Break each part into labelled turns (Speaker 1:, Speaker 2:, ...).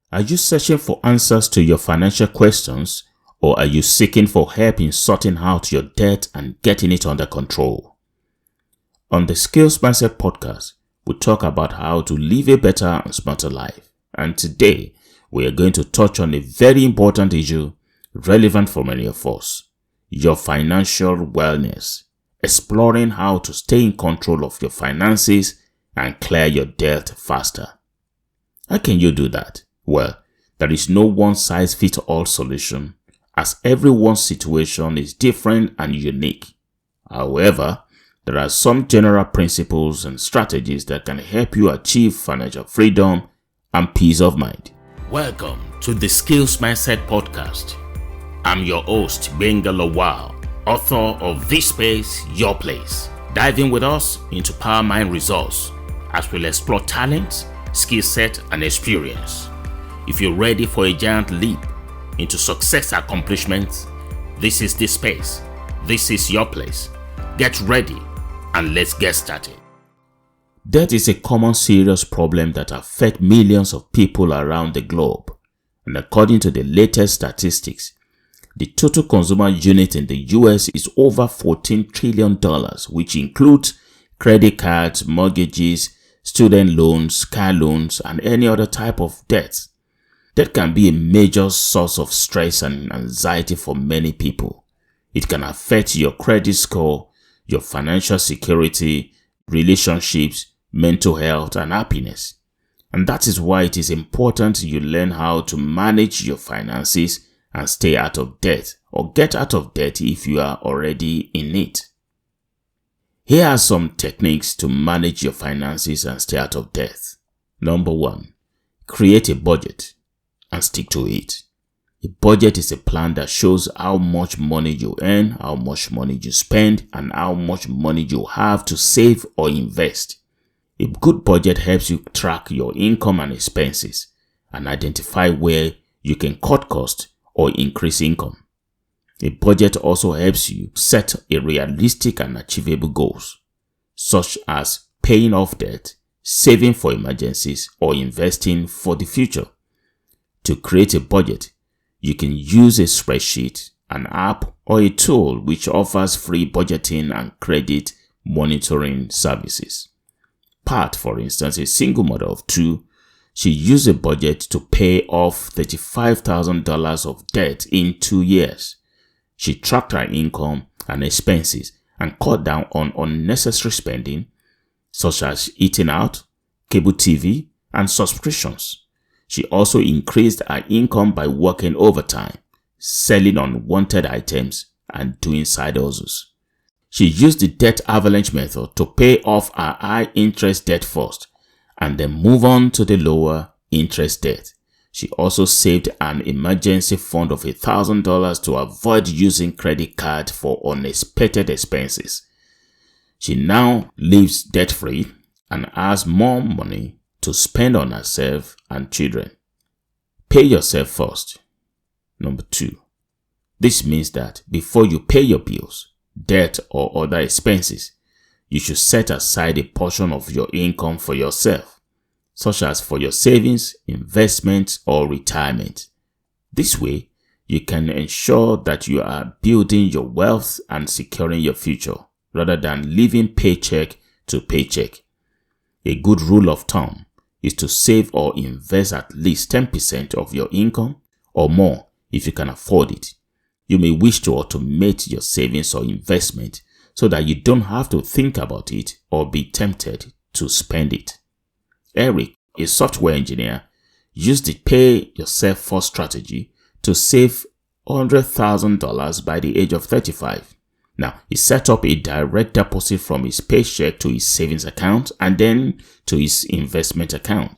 Speaker 1: Are you searching for answers to your financial questions, or are you seeking for help in sorting out your debt and getting it under control? On the Skills Mindset podcast, we talk about how to live a better and smarter life. And today, we are going to touch on a very important issue relevant for many of us: your financial wellness, exploring how to stay in control of your finances and clear your debt faster. How can you do that? Well, there is no one-size-fits-all solution, as everyone's situation is different and unique. However, there are some general principles and strategies that can help you achieve financial freedom and peace of mind. Welcome to the Skills Mindset podcast. I'm your host, Gbenga Lawal, author of This Space, Your Place. Dive in with us into Power Mind Results as we'll explore talent, skill set, and experience. If you're ready for a giant leap into success accomplishments, this is the space. This is your place. Get ready and let's get started. Debt is a common serious problem that affects millions of people around the globe. And according to the latest statistics, the total consumer unit in the US is over $14 trillion, which includes credit cards, mortgages, student loans, car loans, and any other type of debt. Debt can be a major source of stress and anxiety for many people. It can affect your credit score, your financial security, relationships, mental health, and happiness. And that is why it is important you learn how to manage your finances and stay out of debt, or get out of debt if you are already in it. Here are some techniques to manage your finances and stay out of debt. Number 1, create a budget and stick to it. A budget is a plan that shows how much money you earn, how much money you spend, and how much money you have to save or invest. A good budget helps you track your income and expenses and identify where you can cut costs or increase income. A budget also helps you set a realistic and achievable goals, such as paying off debt, saving for emergencies, or investing for the future. To create a budget, you can use a spreadsheet, an app, or a tool which offers free budgeting and credit monitoring services. Pat, for instance, a single mother of 2, she used a budget to pay off $35,000 of debt in 2 years. She tracked her income and expenses and cut down on unnecessary spending, such as eating out, cable TV, and subscriptions. She also increased her income by working overtime, selling unwanted items, and doing side hustles. She used the debt avalanche method to pay off her high interest debt first, and then move on to the lower interest debt. She also saved an emergency fund of $1,000 to avoid using credit card for unexpected expenses. She now lives debt-free and has more money to spend on herself and children. Pay yourself first. Number 2. This means that before you pay your bills, debt, or other expenses, you should set aside a portion of your income for yourself, such as for your savings, investments, or retirement. This way, you can ensure that you are building your wealth and securing your future, rather than living paycheck to paycheck. A good rule of thumb is to save or invest at least 10% of your income, or more if you can afford it. You may wish to automate your savings or investment so that you don't have to think about it or be tempted to spend it. Eric, a software engineer, used the pay yourself first strategy to save $100,000 by the age of 35. Now, he set up a direct deposit from his paycheck to his savings account and then to his investment account.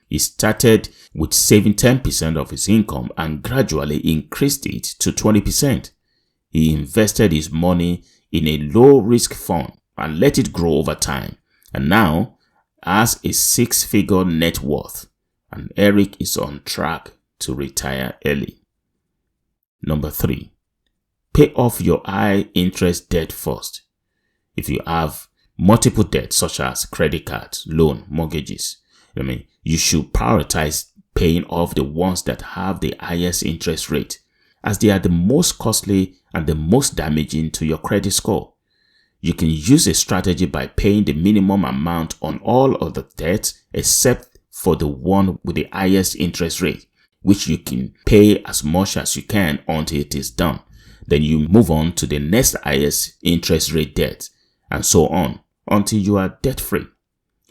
Speaker 1: He started with saving 10% of his income and gradually increased it to 20%. He invested his money in a low-risk fund and let it grow over time, and now has a 6-figure net worth, and Eric is on track to retire early. Number 3. Pay off your high-interest debt first. If you have multiple debts such as credit cards, loan, mortgages, you should prioritize paying off the ones that have the highest interest rate, as they are the most costly and the most damaging to your credit score. You can use a strategy by paying the minimum amount on all of the debts except for the one with the highest interest rate, which you can pay as much as you can until it is done. Then you move on to the next highest interest rate debt, and so on until you are debt free.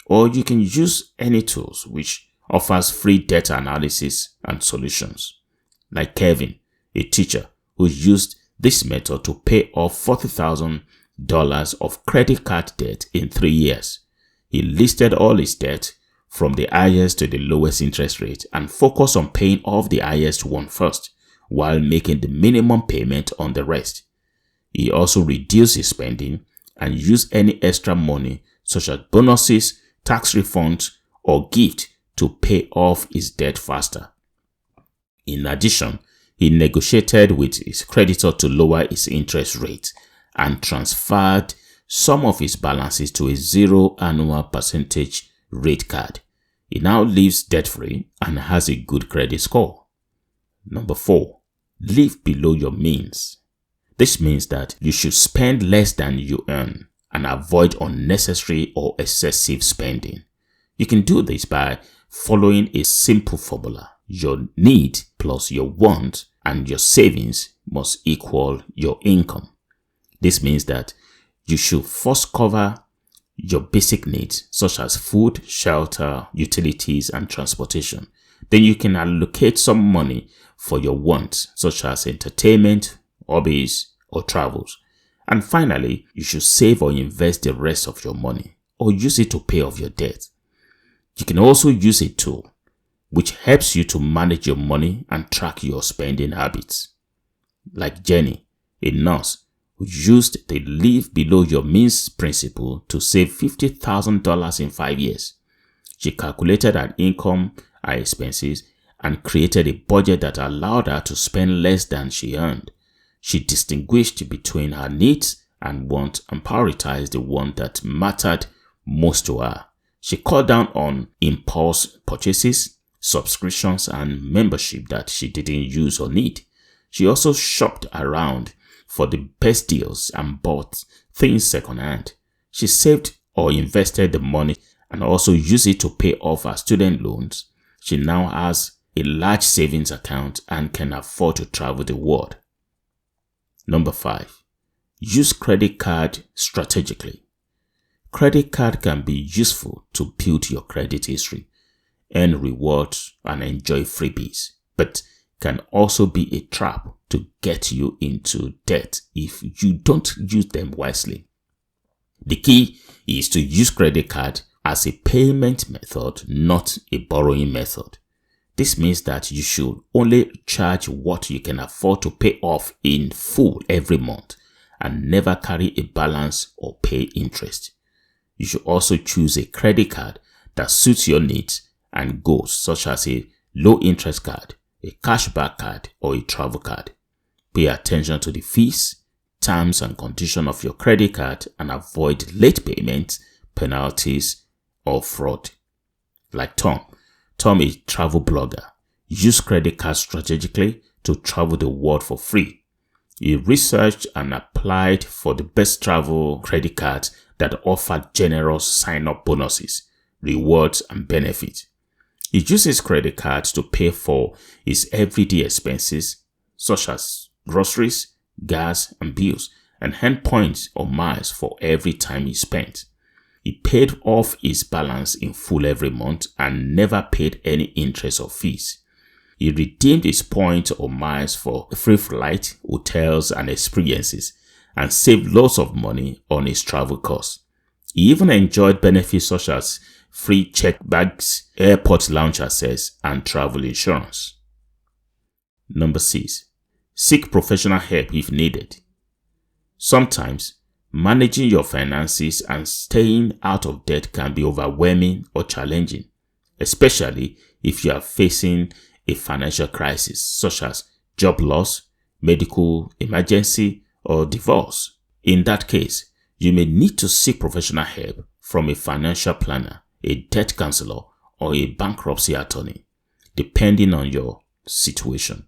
Speaker 1: Or you can use any tools which offers free debt analysis and solutions. Like Kevin, a teacher who used this method to pay off $40,000 of credit card debt in 3 years. He listed all his debt from the highest to the lowest interest rate and focused on paying off the highest one first, while making the minimum payment on the rest. He also reduced his spending and used any extra money such as bonuses, tax refunds, or gift to pay off his debt faster. In addition, he negotiated with his creditor to lower his interest rate and transferred some of his balances to a 0 annual percentage rate card. He now lives debt-free and has a good credit score. Number 4, live below your means. This means that you should spend less than you earn and avoid unnecessary or excessive spending. You can do this by following a simple formula. Your need plus your want and your savings must equal your income. This means that you should first cover your basic needs such as food, shelter, utilities, and transportation. Then you can allocate some money for your wants such as entertainment, hobbies, or travels. And finally, you should save or invest the rest of your money or use it to pay off your debt. You can also use a tool which helps you to manage your money and track your spending habits. Like Jenny, a nurse who used the live below your means principle to save $50,000 in 5 years. She calculated her income, her expenses, and created a budget that allowed her to spend less than she earned. She distinguished between her needs and wants and prioritized the one that mattered most to her. She cut down on impulse purchases, subscriptions, and membership that she didn't use or need. She also shopped around for the best deals and bought things secondhand. She saved or invested the money and also used it to pay off her student loans. She now has a large savings account and can afford to travel the world. Number 5, use credit card strategically. Credit card can be useful to build your credit history, earn rewards, and enjoy freebies, but can also be a trap to get you into debt if you don't use them wisely. The key is to use credit card as a payment method, not a borrowing method. This means that you should only charge what you can afford to pay off in full every month and never carry a balance or pay interest. You should also choose a credit card that suits your needs and goals, such as a low interest card, a cashback card, or a travel card. Pay attention to the fees, terms, and conditions of your credit card and avoid late payments, penalties, or fraud. Like Tom, a travel blogger, used credit cards strategically to travel the world for free. He researched and applied for the best travel credit cards that offered generous sign-up bonuses, rewards, and benefits. He uses credit cards to pay for his everyday expenses such as groceries, gas, and bills, and earn points or miles for every time he spent. He paid off his balance in full every month and never paid any interest or fees. He redeemed his points or miles for free flight, hotels, and experiences, and saved lots of money on his travel costs. He even enjoyed benefits such as free checked bags, airport lounge access, and travel insurance. Number 6, seek professional help if needed. Sometimes, managing your finances and staying out of debt can be overwhelming or challenging, especially if you are facing a financial crisis such as job loss, medical emergency, or divorce. In that case, you may need to seek professional help from a financial planner, a debt counselor, or a bankruptcy attorney. depending on your situation.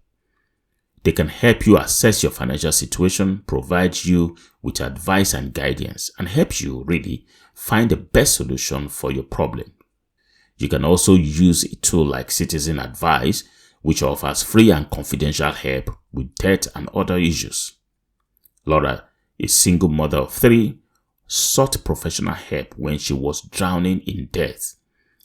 Speaker 1: They can help you assess your financial situation, provide you with advice and guidance, and help you really find the best solution for your problem. You can also use a tool like Citizen Advice, which offers free and confidential help with debt and other issues. Laura, a single mother of 3, sought professional help when she was drowning in debt.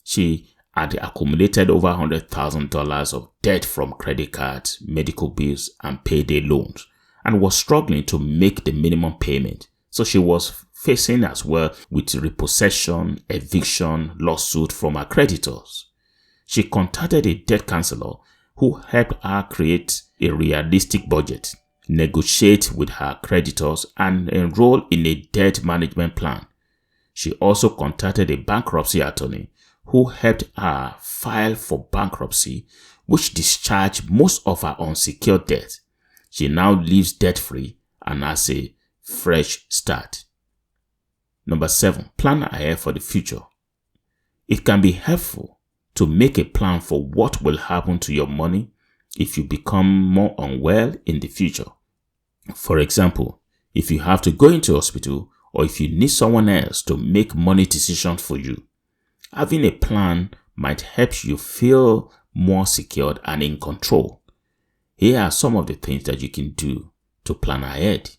Speaker 1: She had accumulated over $100,000 of debt from credit cards, medical bills, and payday loans, and was struggling to make the minimum payment. So she was facing as well with repossession, eviction, lawsuit from her creditors. She contacted a debt counselor who helped her create a realistic budget, negotiate with her creditors, and enroll in a debt management plan. She also contacted a bankruptcy attorney who helped her file for bankruptcy, which discharged most of her unsecured debt. She now lives debt-free and has a fresh start. Number 7, plan ahead for the future. It can be helpful to make a plan for what will happen to your money if you become more unwell in the future. For example, if you have to go into hospital or if you need someone else to make money decisions for you, having a plan might help you feel more secured and in control. Here are some of the things that you can do to plan ahead.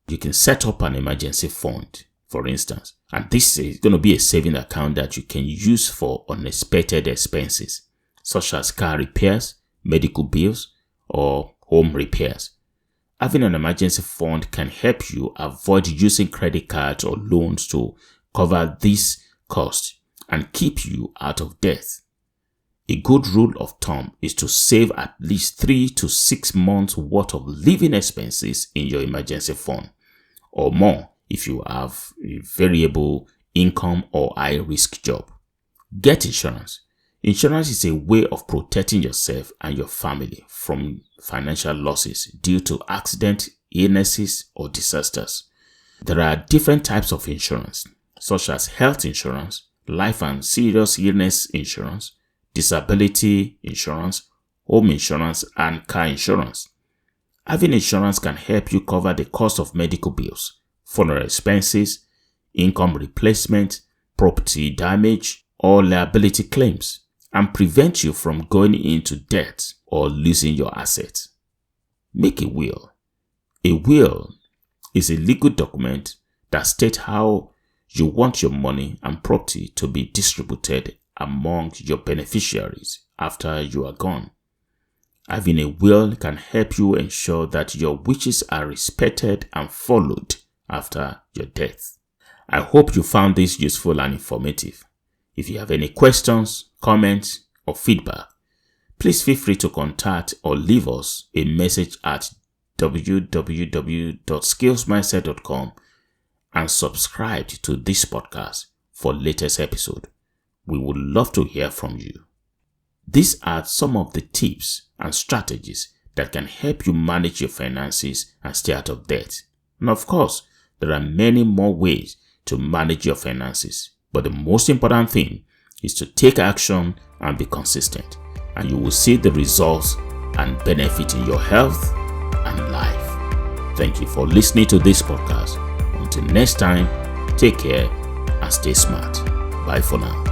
Speaker 1: You can set up an emergency fund, for instance, and this is going to be a saving account that you can use for unexpected expenses, such as car repairs, medical bills, or home repairs. Having an emergency fund can help you avoid using credit cards or loans to cover these costs and keep you out of debt. A good rule of thumb is to save at least 3 to 6 months worth of living expenses in your emergency fund, or more if you have a variable income or high-risk job. Get insurance. Insurance is a way of protecting yourself and your family from financial losses due to accidents, illnesses, or disasters. There are different types of insurance, such as health insurance, life and serious illness insurance, disability insurance, home insurance, and car insurance. Having insurance can help you cover the cost of medical bills, funeral expenses, income replacement, property damage, or liability claims, and prevent you from going into debt or losing your assets. Make a will. A will is a legal document that states how you want your money and property to be distributed among your beneficiaries after you are gone. Having a will can help you ensure that your wishes are respected and followed after your death. I hope you found this useful and informative. If you have any questions, comments, or feedback, please feel free to contact or leave us a message at www.skillsmindset.com and subscribe to this podcast for latest episode. We would love to hear from you. These are some of the tips and strategies that can help you manage your finances and stay out of debt. And of course, there are many more ways to manage your finances, but the most important thing is to take action and be consistent, and you will see the results and benefit in your health and life. Thank you for listening to this podcast. Until next time, take care and stay smart. Bye for now.